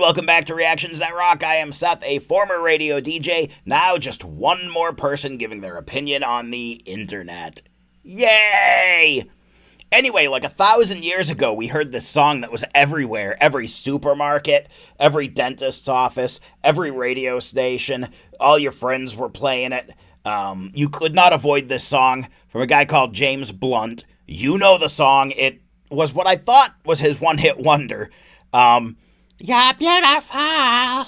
welcome back to Reactions That Rock. I am Seth, a former radio DJ, now just one more person giving their opinion on the internet. Yay! Anyway, like 1,000 years ago, we heard this song that was everywhere. Every supermarket, every dentist's office, every radio station, all your friends were playing it. You could not avoid this song from a guy called James Blunt. You know the song. It was what I thought was his one-hit wonder. You're beautiful. How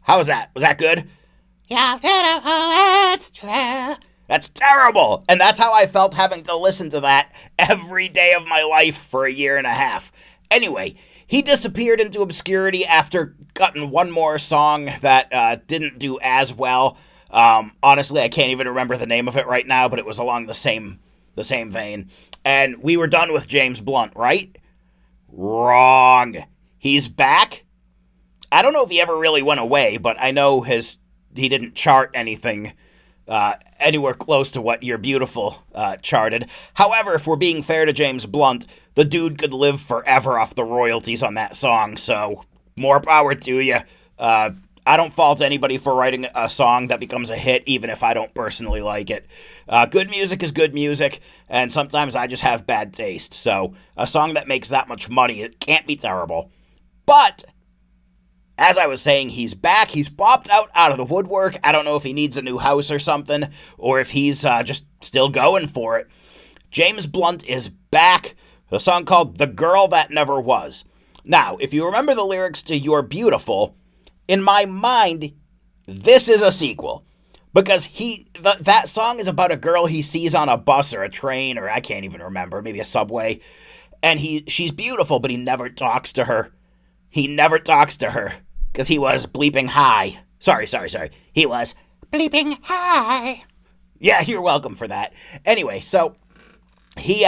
was that? Was that good? You're beautiful, it's true. That's terrible. And that's how I felt having to listen to that every day of my life for a year and a half. Anyway, he disappeared into obscurity after cutting one more song that didn't do as well. Honestly, I can't even remember the name of it right now, but it was along the same vein. And we were done with James Blunt, right? Wrong. He's back. I don't know if he ever really went away, but I know he didn't chart anything anywhere close to what You're Beautiful charted. However, if we're being fair to James Blunt, the dude could live forever off the royalties on that song, so more power to you. I don't fault anybody for writing a song that becomes a hit, even if I don't personally like it. Good music is good music, and sometimes I just have bad taste, so a song that makes that much money, it can't be terrible. But as I was saying, he's back. He's popped out of the woodwork. I don't know if he needs a new house or something, or if he's just still going for it. James Blunt is back. A song called The Girl That Never Was. Now, if you remember the lyrics to You're Beautiful, in my mind, this is a sequel. Because that song is about a girl he sees on a bus or a train, or I can't even remember, maybe a subway. And she's beautiful, but he never talks to her. He never talks to her because he was bleeping high. Sorry. He was bleeping high. Yeah, you're welcome for that. Anyway, so he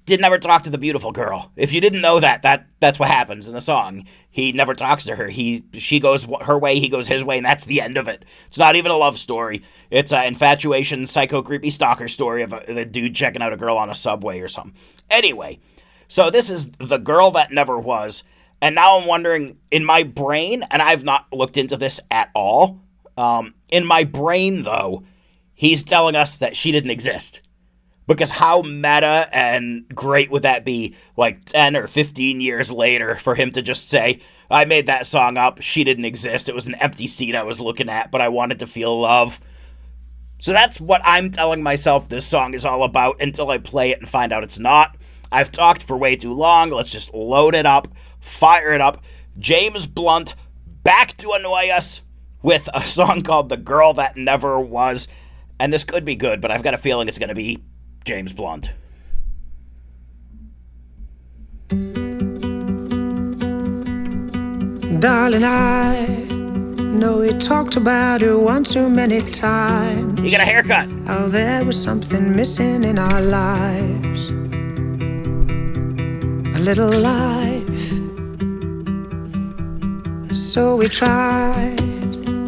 did never talk to the beautiful girl. If you didn't know that's what happens in the song. He never talks to her. She goes her way, he goes his way, and that's the end of it. It's not even a love story. It's an infatuation, psycho, creepy stalker story of a dude checking out a girl on a subway or something. Anyway, so this is The Girl That Never Was, and now I'm wondering, in my brain, and I've not looked into this at all, in my brain, though, he's telling us that she didn't exist. Because how meta and great would that be, like 10 or 15 years later, for him to just say, I made that song up, she didn't exist, it was an empty seat I was looking at, but I wanted to feel love. So that's what I'm telling myself this song is all about until I play it and find out it's not. I've talked for way too long. Let's just load it up, fire it up. James Blunt back to annoy us with a song called The Girl That Never Was. And this could be good, but I've got a feeling it's going to be James Blunt. Darling, I know we talked about it one too many times. You got a haircut. How there was something missing in our lives. A little life. So we tried.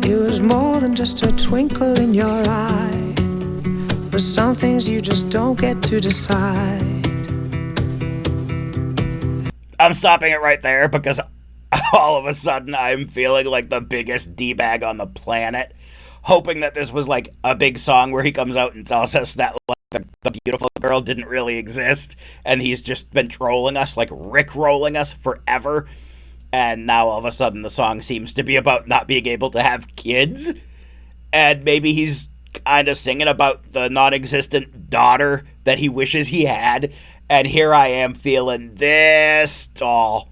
It was more than just a twinkle in your eye. But some things you just don't get to decide. I'm stopping it right there because all of a sudden I'm feeling like the biggest D-bag on the planet, hoping that this was like a big song where he comes out and tells us that like, the beautiful girl didn't really exist, and he's just been trolling us, like rickrolling us forever, and now all of a sudden the song seems to be about not being able to have kids, and maybe he's kind of singing about the non-existent daughter that he wishes he had, and here I am feeling this tall.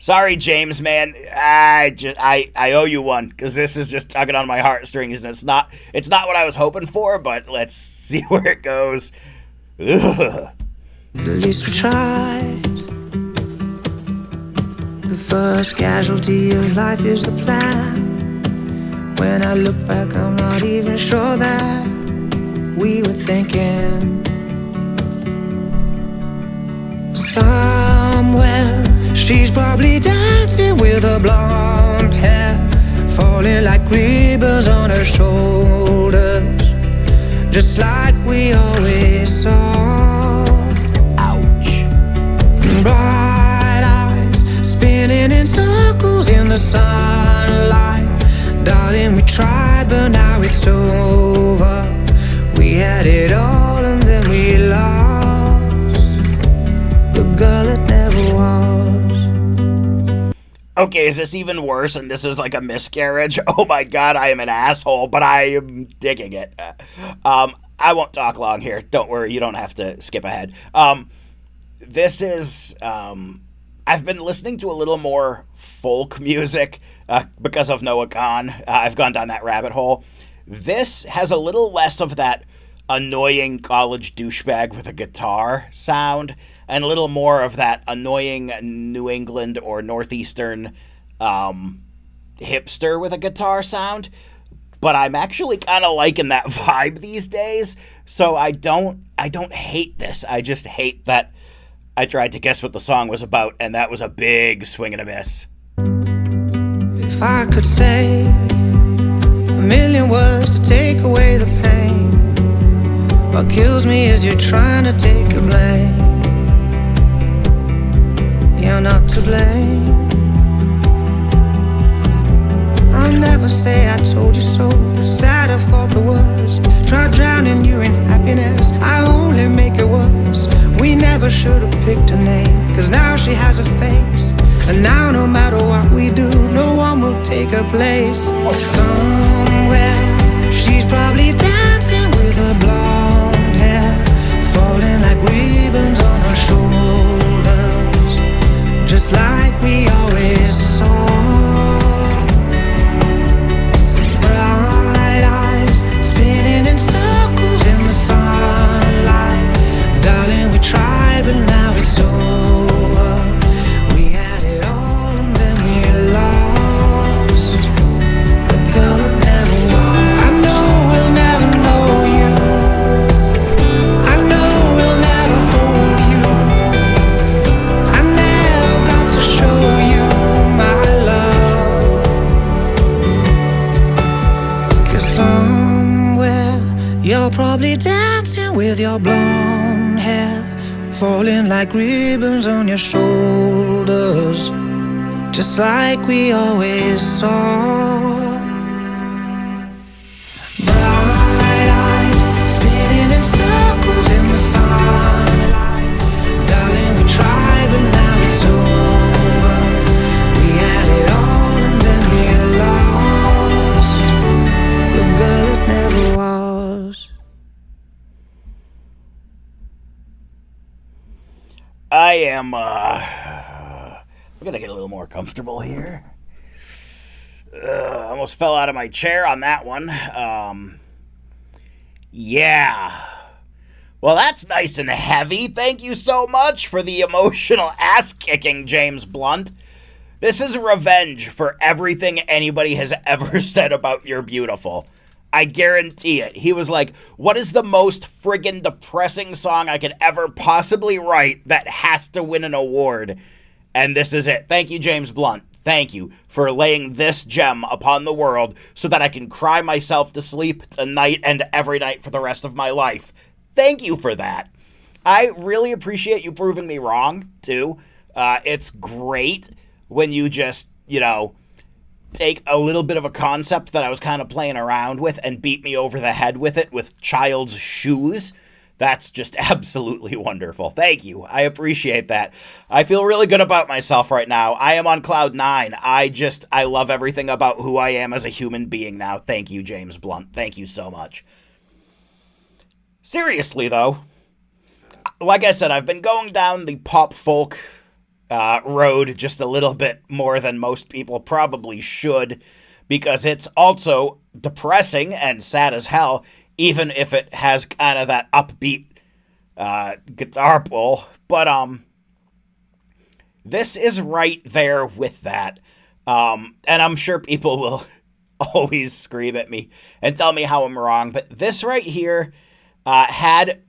Sorry, James, man. I owe you one, because this is just tugging on my heartstrings, and it's not what I was hoping for, but let's see where it goes. Ugh. At least we tried. The first casualty of life is the plan. When I look back, I'm not even sure that we were thinking. Somewhere she's probably dancing with her blonde hair falling like ribbons on her shoulders, just like we always saw. Ouch. Bright eyes spinning in sun circles in the sunlight. Darling, we tried, but now it's over. We had it all and then we lost the girl that never was. Okay, is this even worse? And this is like a miscarriage? Oh my god, I am an asshole, but I am digging it. I won't talk long here. Don't worry, you don't have to skip ahead. This is... I've been listening to a little more folk music because of Noah Kahn. I've gone down that rabbit hole. This has a little less of that annoying college douchebag with a guitar sound and a little more of that annoying New England or Northeastern hipster with a guitar sound. But I'm actually kind of liking that vibe these days. So I don't hate this. I just hate that I tried to guess what the song was about, and that was a big swing and a miss. If I could say a million words to take away the pain, what kills me is you're trying to take the blame. You're not to blame. I'll never say I told you so. Sad I thought the worst. Tried drowning you in happiness. I only make it worse. We never should have picked a name, 'cause now she has a face. And now no matter what we do, no one will take her place. Somewhere she's probably dancing with her blonde hair falling like ribbons on her shoulders, just like we always saw. Spinning in circles in the sunlight. Darling, we tried, but now it's over. We had it all and then we lost the girl that never was. I know we'll never know you. I know we'll never hold you. I never got to show you my love. 'Cause you're probably dancing with your blonde hair falling like ribbons on your shoulders, just like we always saw. Bright eyes spinning in circles in the sunlight. Darling, we tried, but now it's over. We had it all and then we lost the girl that never was. I am, we're gonna get a little more comfortable here. Almost fell out of my chair on that one. Yeah. Well, that's nice and heavy. Thank you so much for the emotional ass-kicking, James Blunt. This is revenge for everything anybody has ever said about You're Beautiful. I guarantee it. He was like, what is the most friggin' depressing song I could ever possibly write that has to win an award? And this is it. Thank you, James Blunt. Thank you for laying this gem upon the world so that I can cry myself to sleep tonight and every night for the rest of my life. Thank you for that. I really appreciate you proving me wrong, too. It's great when you just, take a little bit of a concept that I was kind of playing around with and beat me over the head with it with child's shoes. That's just absolutely wonderful. Thank you. I appreciate that. I feel really good about myself right now. I am on cloud nine. I love everything about who I am as a human being now. Thank you, James Blunt. Thank you so much. Seriously, though, like I said, I've been going down the pop folk road just a little bit more than most people probably should, because it's also depressing and sad as hell, even if it has kind of that upbeat guitar pull. But this is right there with that. And I'm sure people will always scream at me and tell me how I'm wrong, but this right here had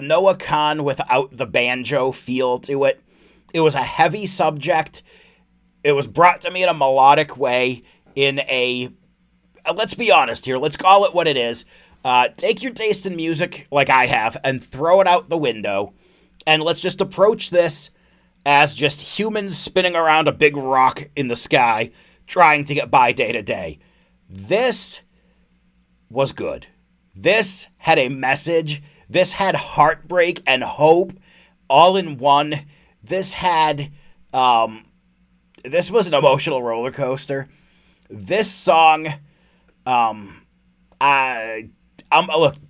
Noah Kahn without the banjo feel to it. It was a heavy subject. It was brought to me in a melodic way, in a, let's be honest here, let's call it what it is. Take your taste in music, like I have, and throw it out the window, and let's just approach this as just humans spinning around a big rock in the sky trying to get by day to day. This was good. This had a message. This had heartbreak and hope all in one. This had, this was an emotional roller coaster. This song, I'm a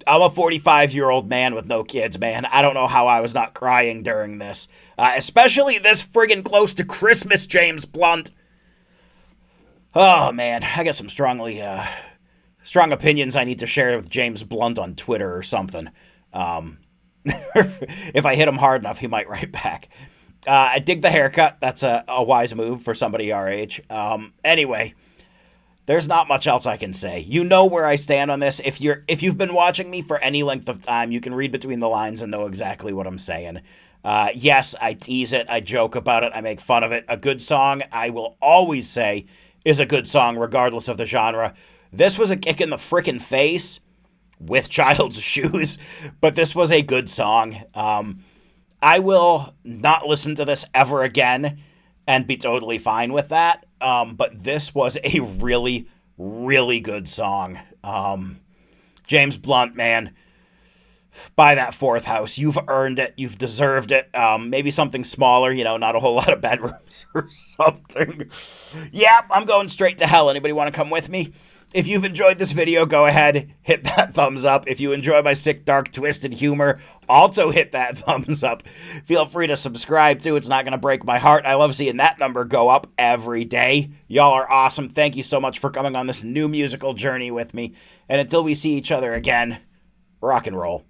45-year-old man with no kids, man. I don't know how I was not crying during this. Especially this friggin' close to Christmas, James Blunt. Oh, man. I got some strong opinions I need to share with James Blunt on Twitter or something. If I hit him hard enough, he might write back. I dig the haircut. That's a wise move for somebody our age. Anyway, there's not much else I can say. You know where I stand on this. If you've been watching me for any length of time, you can read between the lines and know exactly what I'm saying. Yes, I tease it. I joke about it. I make fun of it. A good song, I will always say, is a good song regardless of the genre. This was a kick in the frickin' face with Child's Shoes, but this was a good song. I will not listen to this ever again and be totally fine with that. But this was a really, really good song. James Blunt, man, buy that fourth house. You've earned it. You've deserved it. Maybe something smaller, not a whole lot of bedrooms or something. Yep, I'm going straight to hell. Anybody want to come with me? If you've enjoyed this video, go ahead, hit that thumbs up. If you enjoy my sick, dark, twisted humor, also hit that thumbs up. Feel free to subscribe, too. It's not going to break my heart. I love seeing that number go up every day. Y'all are awesome. Thank you so much for coming on this new musical journey with me. And until we see each other again, rock and roll.